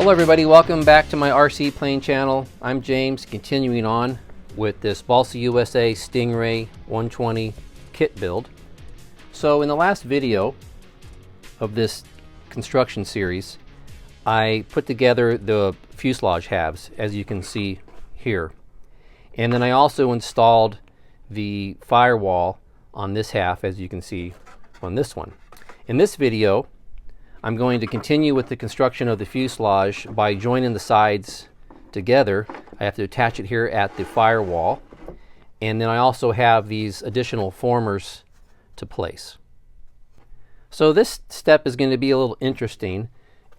Hello everybody, welcome back to my RC plane channel. I'm James, continuing on with this Balsa USA Stingray 120 kit build. So in the last video of this construction series, I put together the fuselage halves, as you can see here. And then I also installed the firewall on this half, as you can see on this one. In this video, I'm going to continue with the construction of the fuselage by joining the sides together. I have to attach it here at the firewall, and then I also have these additional formers to place. So this step is going to be a little interesting,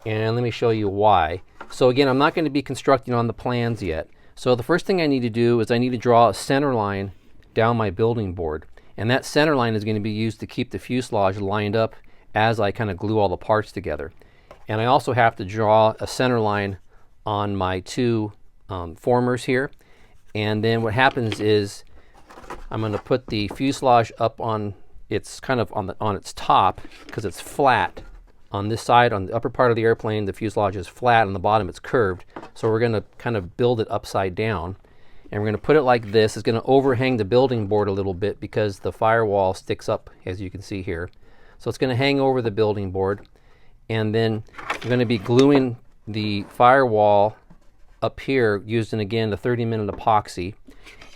and let me show you why. So again, I'm not going to be constructing on the plans yet. So the first thing I need to do is I need to draw a center line down my building board, and that center line is going to be used to keep the fuselage lined up as I kind of glue all the parts together. And I also have to draw a center line on my two formers here. And then what happens is I'm going to put the fuselage up on its kind of on its top, because it's flat on this side. On the upper part of the airplane, the fuselage is flat, on the bottom it's curved. So we're going to kind of build it upside down, and we're going to put it like this. It's going to overhang the building board a little bit because the firewall sticks up, as you can see here. So it's going to hang over the building board, and then I'm going to be gluing the firewall up here using, again, the 30-minute epoxy.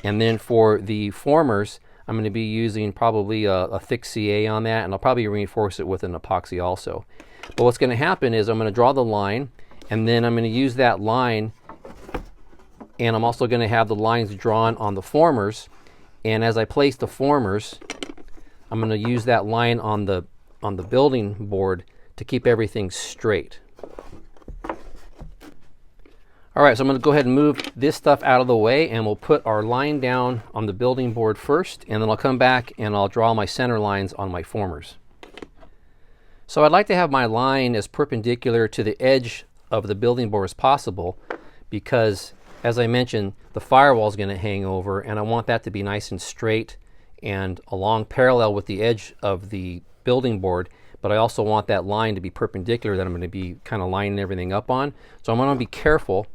And then for the formers, I'm going to be using probably a thick CA on that, and I'll probably reinforce it with an epoxy also. But what's going to happen is I'm going to draw the line, and then I'm going to use that line, and I'm also going to have the lines drawn on the formers. And as I place the formers, I'm going to use that line on the building board to keep everything straight. All right, so I'm going to go ahead and move this stuff out of the way, and we'll put our line down on the building board first, and then I'll come back and I'll draw my center lines on my formers. So I'd like to have my line as perpendicular to the edge of the building board as possible, because as I mentioned, the firewall is going to hang over, and I want that to be nice and straight and along parallel with the edge of the building board, but I also want that line to be perpendicular that I'm going to be kind of lining everything up on. So I'm going to be careful,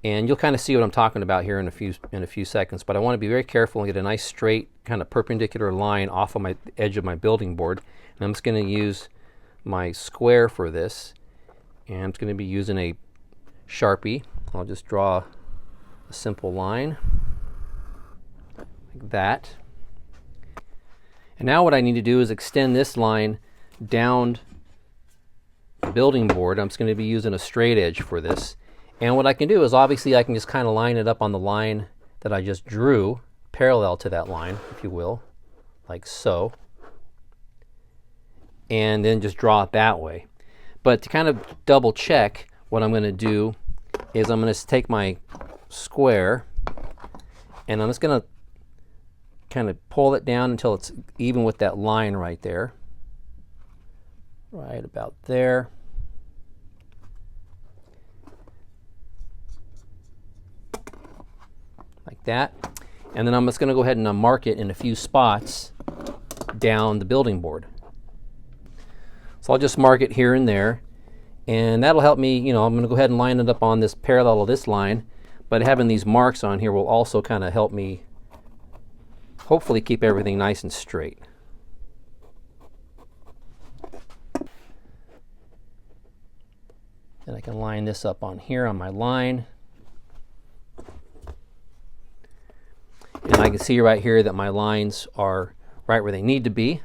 and you'll kind of see what I'm talking about here in a few seconds, but I want to be very careful and get a nice straight kind of perpendicular line off of my edge of my building board. And I'm just going to use my square for this, and I'm just going to be using a Sharpie. I'll just draw a simple line like that. And now what I need to do is extend this line down the building board. I'm just going to be using a straight edge for this. And what I can do is, obviously, I can just kind of line it up on the line that I just drew, parallel to that line, if you will, like so. And then just draw it that way. But to kind of double check, what I'm going to do is I'm going to take my square, and I'm just going to kind of pull it down until it's even with that line right there, right about there. Like that. And then I'm just going to go ahead and mark it in a few spots down the building board. So I'll just mark it here and there, and that'll help me, I'm going to go ahead and line it up on this parallel of this line, but having these marks on here will also kind of help me hopefully keep everything nice and straight. And I can line this up on here on my line. And I can see right here that my lines are right where they need to be.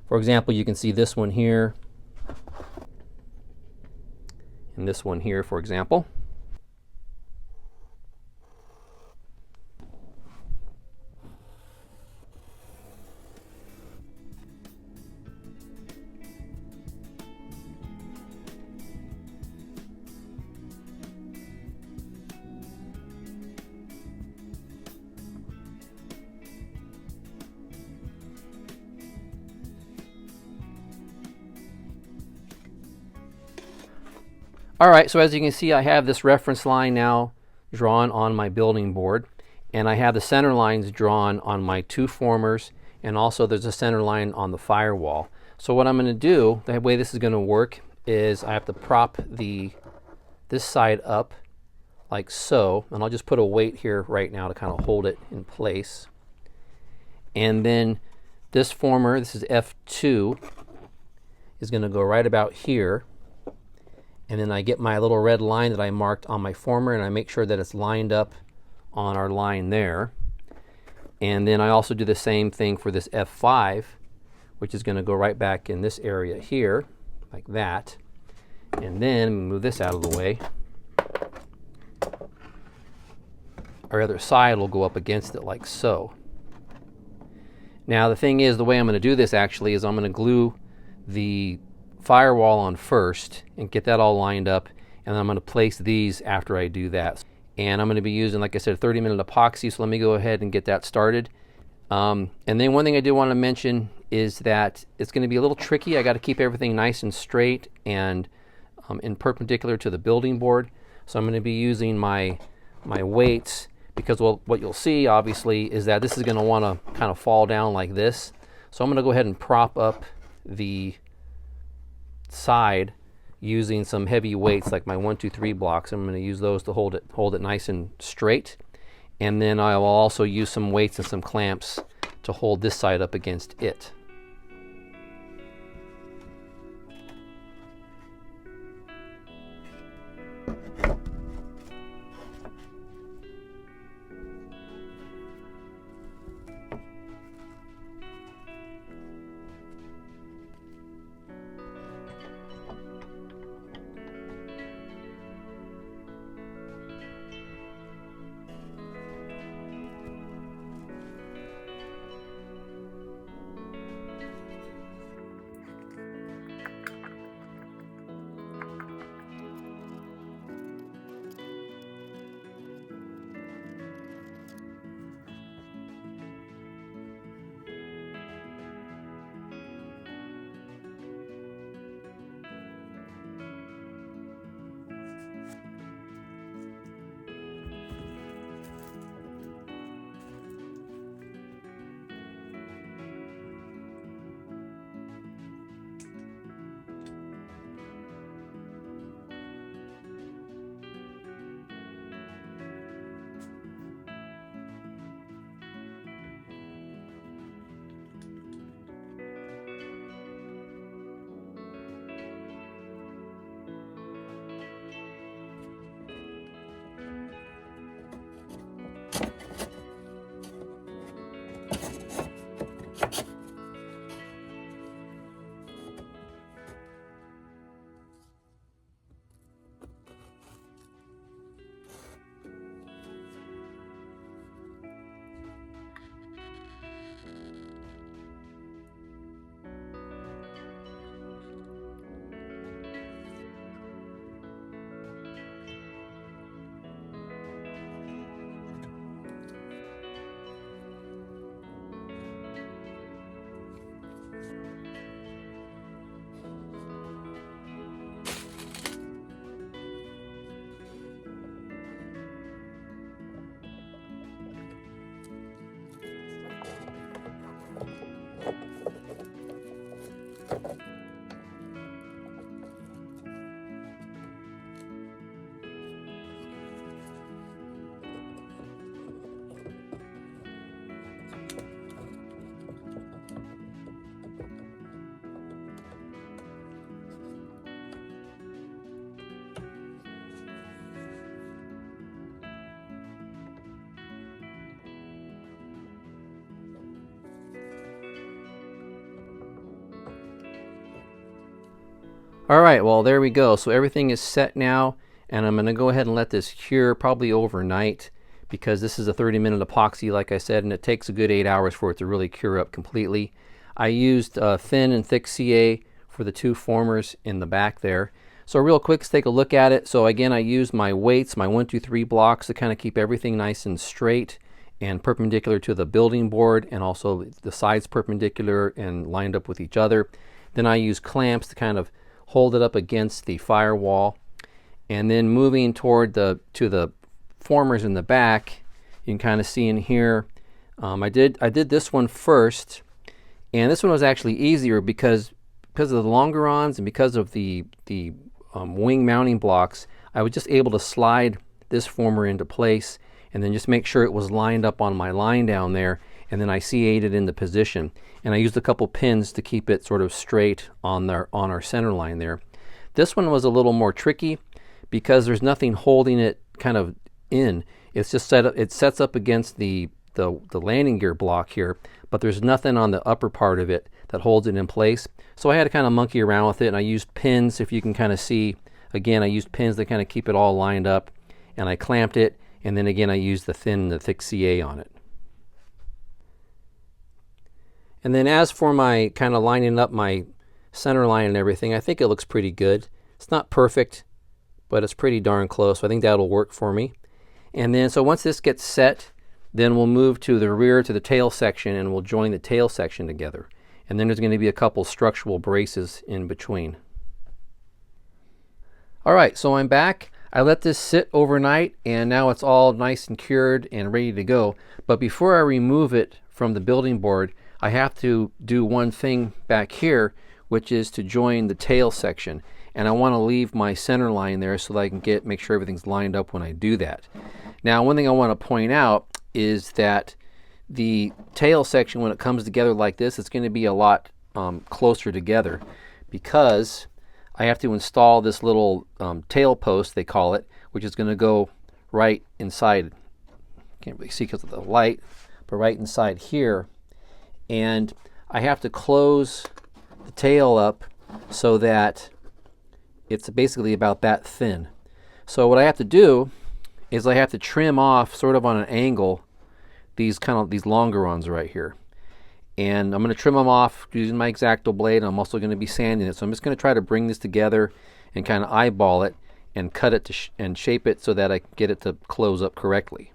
For example, you can see this one here and this one here, for example. All right, so as you can see, I have this reference line now drawn on my building board, and I have the center lines drawn on my two formers, and also there's a center line on the firewall. So what I'm going to do, the way this is going to work is I have to prop this side up like so, and I'll just put a weight here right now to kind of hold it in place. And then this former, this is F2, is going to go right about here. And then I get my little red line that I marked on my former, and I make sure that it's lined up on our line there. And then I also do the same thing for this F5, which is going to go right back in this area here, like that. And then move this out of the way. Our other side will go up against it like so. Now the thing is, the way I'm going to do this actually is I'm going to glue the firewall on first and get that all lined up, and then I'm going to place these after I do that. And I'm going to be using, like I said, 30-minute epoxy, so let me go ahead and get that started. And then one thing I do want to mention is that it's going to be a little tricky. I got to keep everything nice and straight and in perpendicular to the building board. So I'm going to be using my weights, because what you'll see obviously is that this is going to want to kind of fall down like this. So I'm going to go ahead and prop up the side using some heavy weights like my 1, 2, 3 blocks. I'm going to use those to hold it nice and straight. And then I will also use some weights and some clamps to hold this side up against it. All right, well, there we go. So everything is set now, and I'm going to go ahead and let this cure probably overnight, because this is a 30-minute epoxy, like I said, and it takes a good 8 hours for it to really cure up completely. I used thin and thick CA for the two formers in the back there. So real quick, let's take a look at it. So again, I used my weights, my 1, 2, 3 blocks to kind of keep everything nice and straight and perpendicular to the building board, and also the sides perpendicular and lined up with each other. Then I used clamps to kind of hold it up against the firewall. And then moving toward to the formers in the back, you can kind of see in here, I did this one first, and this one was actually easier because because of the longerons and because of the wing mounting blocks, I was just able to slide this former into place and then just make sure it was lined up on my line down there, and then I C8'd in the position. And I used a couple pins to keep it sort of straight on our center line there. This one was a little more tricky because there's nothing holding it kind of in. It's just it sets up against the landing gear block here, but there's nothing on the upper part of it that holds it in place. So I had to kind of monkey around with it, and I used pins, if you can kind of see. Again, I used pins to kind of keep it all lined up, and I clamped it, and then again I used the thick CA on it. And then as for my kind of lining up my center line and everything, I think it looks pretty good. It's not perfect, but it's pretty darn close, so I think that'll work for me. And then so once this gets set, then we'll move to the rear, to the tail section, and we'll join the tail section together. And then there's going to be a couple structural braces in between. All right, so I'm back. I let this sit overnight, and now it's all nice and cured and ready to go. But before I remove it from the building board, I have to do one thing back here, which is to join the tail section. And I want to leave my center line there so that I can make sure everything's lined up when I do that. Now, one thing I want to point out is that the tail section, when it comes together like this, it's going to be a lot closer together, because I have to install this little tail post, they call it, which is going to go right inside. Can't really see because of the light, but right inside here. And I have to close the tail up so that it's basically about that thin. So what I have to do is I have to trim off sort of on an angle these longerons right here. And I'm going to trim them off using my X-Acto blade. I'm also going to be sanding it. So I'm just going to try to bring this together and kind of eyeball it and cut it and shape it so that I can get it to close up correctly.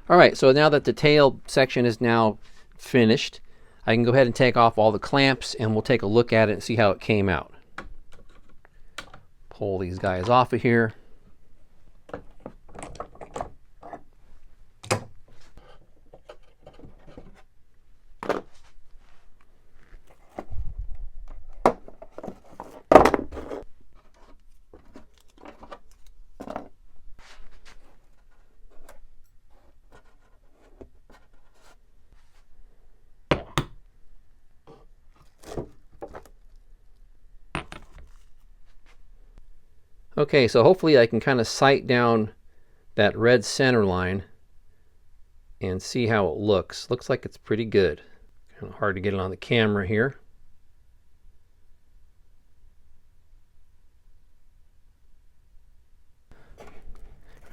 All right, so now that the tail section is now finished, I can go ahead and take off all the clamps and we'll take a look at it and see how it came out. Pull these guys off of here. Okay, so hopefully I can kind of sight down that red center line and see how it looks. Looks like it's pretty good. Kind of hard to get it on the camera here.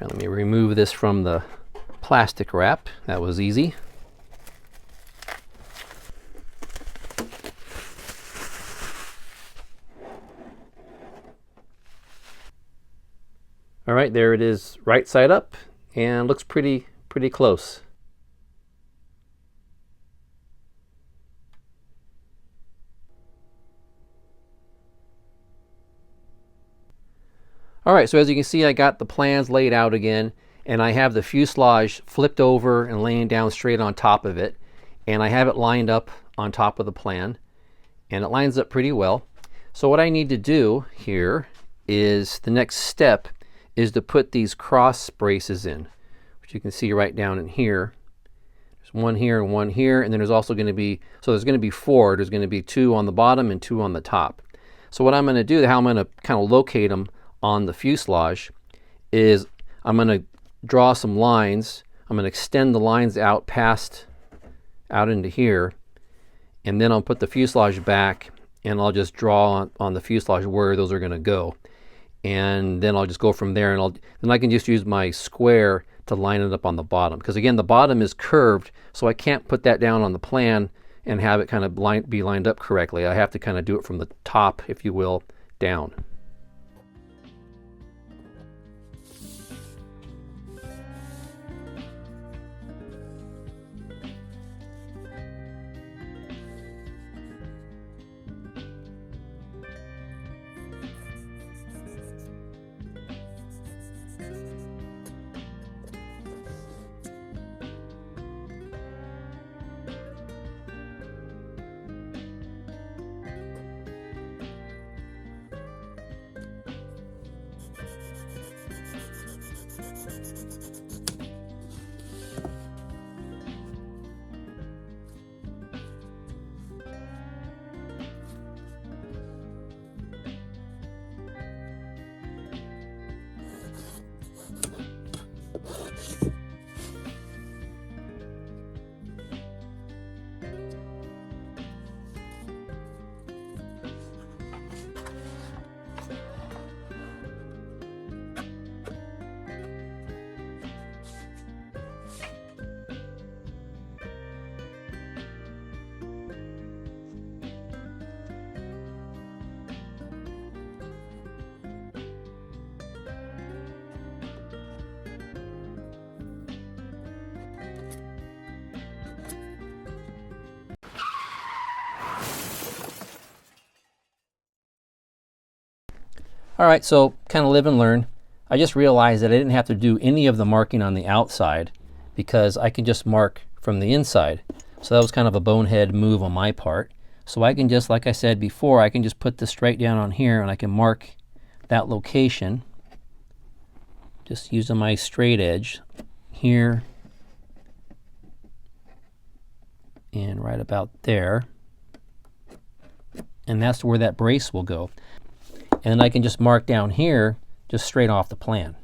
Now let me remove this from the plastic wrap. That was easy. All right, there it is, right side up, and looks pretty close. All right, so as you can see, I got the plans laid out again, and I have the fuselage flipped over and laying down straight on top of it, and I have it lined up on top of the plan, and it lines up pretty well. So what I need to do here is, the next step is to put these cross braces in, which you can see right down in here. There's one here and one here, and then there's also going to be, so there's going to be four. There's going to be two on the bottom and two on the top. So what I'm going to do, how I'm going to kind of locate them on the fuselage, is I'm going to draw some lines. I'm going to extend the lines out out into here, and then I'll put the fuselage back, and I'll just draw on the fuselage where those are going to go. And then I'll just go from there, and then I can just use my square to line it up on the bottom, because again the bottom is curved, so I can't put that down on the plan and have it kind of be lined up correctly. I have to kind of do it from the top, if you will, down. All right, so kind of live and learn. I just realized that I didn't have to do any of the marking on the outside because I can just mark from the inside. So that was kind of a bonehead move on my part. So I can just, like I said before, I can just put this straight down on here and I can mark that location just using my straight edge here and right about there. And that's where that brace will go. And then I can just mark down here just straight off the plan.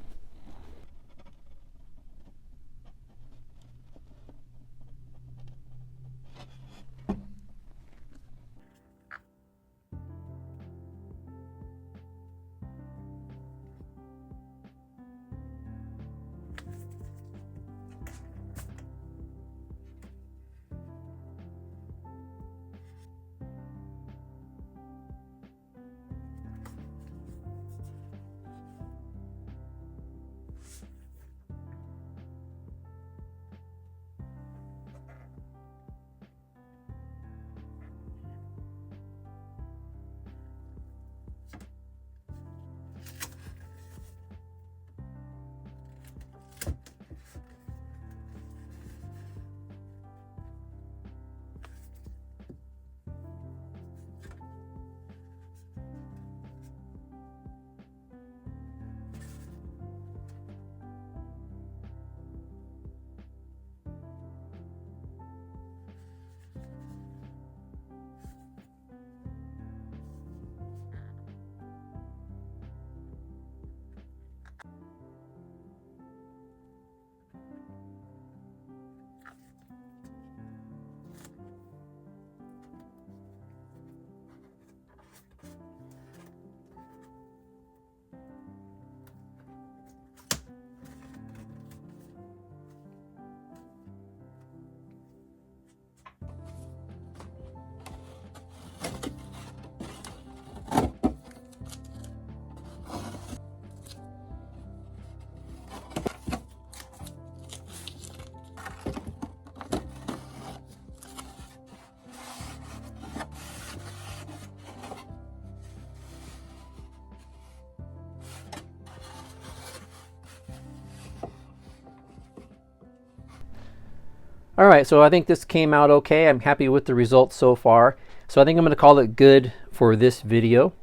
All right, so I think this came out okay. I'm happy with the results so far. So I think I'm going to call it good for this video.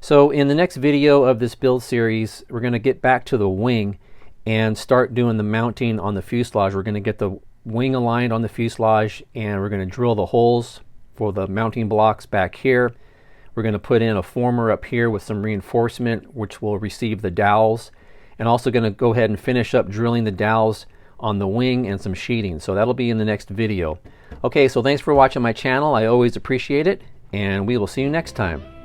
So in the next video of this build series, we're going to get back to the wing and start doing the mounting on the fuselage. We're going to get the wing aligned on the fuselage, and we're going to drill the holes for the mounting blocks back here. We're going to put in a former up here with some reinforcement, which will receive the dowels, and also going to go ahead and finish up drilling the dowels on the wing and some sheeting. So that'll be in the next video. Okay, so thanks for watching my channel. I always appreciate it, and we will see you next time.